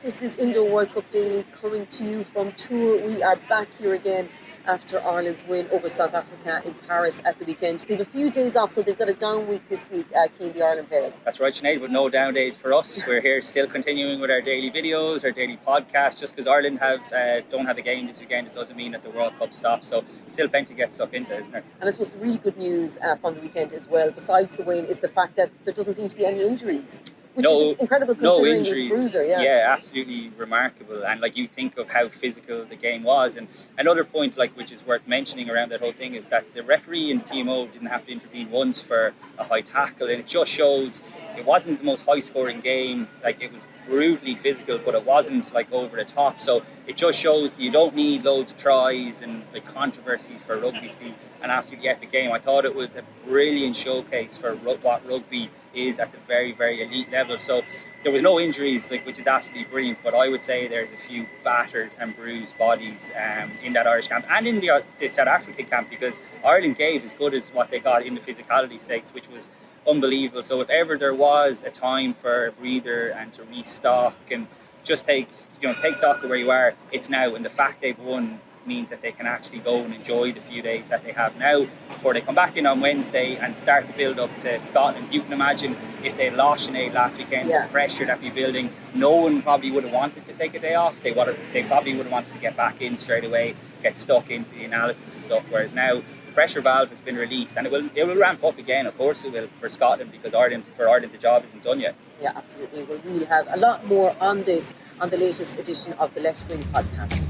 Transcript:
This is Indo World Cup Daily coming to you from tour. We are back here again after Ireland's win over South Africa in Paris at the weekend. They have a few days off, so they've got a down week this week, Keane, the Ireland players. That's right, Sinead, but no down days for us. We're here still continuing with our daily videos, our daily podcast. Just because Ireland don't have a game this weekend, it doesn't mean that the World Cup stops. So still plenty to get stuck into, isn't there? And I suppose the really good news from the weekend as well, besides the win, is the fact that there doesn't seem to be any injuries. Which is incredible considering he's a bruiser, Yeah, absolutely remarkable. And like, you think of how physical the game was. And another point, which is worth mentioning around that whole thing, is that the referee in TMO didn't have to intervene once for a high tackle, and it just shows it wasn't the most high-scoring game. Like, it was brutally physical, but it wasn't over the top. So it just shows you don't need loads of tries and controversies for rugby to be an absolutely epic game. I thought it was a brilliant showcase for what rugby is at the very, very elite level. So there was no injuries, which is absolutely brilliant. But I would say there's a few battered and bruised bodies in that Irish camp and in the South African camp, because Ireland gave as good as what they got in the physicality stakes, which was unbelievable. So if ever there was a time for a breather and to restock and just take stock of where you are, it's now. And the fact they've won means that they can actually go and enjoy the few days that they have now before they come back in on Wednesday and start to build up to Scotland. You can imagine if they lost Sinead last weekend, the pressure that be building. No one probably would have wanted to take a day off. They probably would have wanted to get back in straight away, get stuck into the analysis and stuff. Whereas now the pressure valve has been released, and it will ramp up again. Of course it will for Scotland, because for Ireland the job isn't done yet. Yeah, absolutely. We'll have a lot more on this on the latest edition of the Left Wing podcast.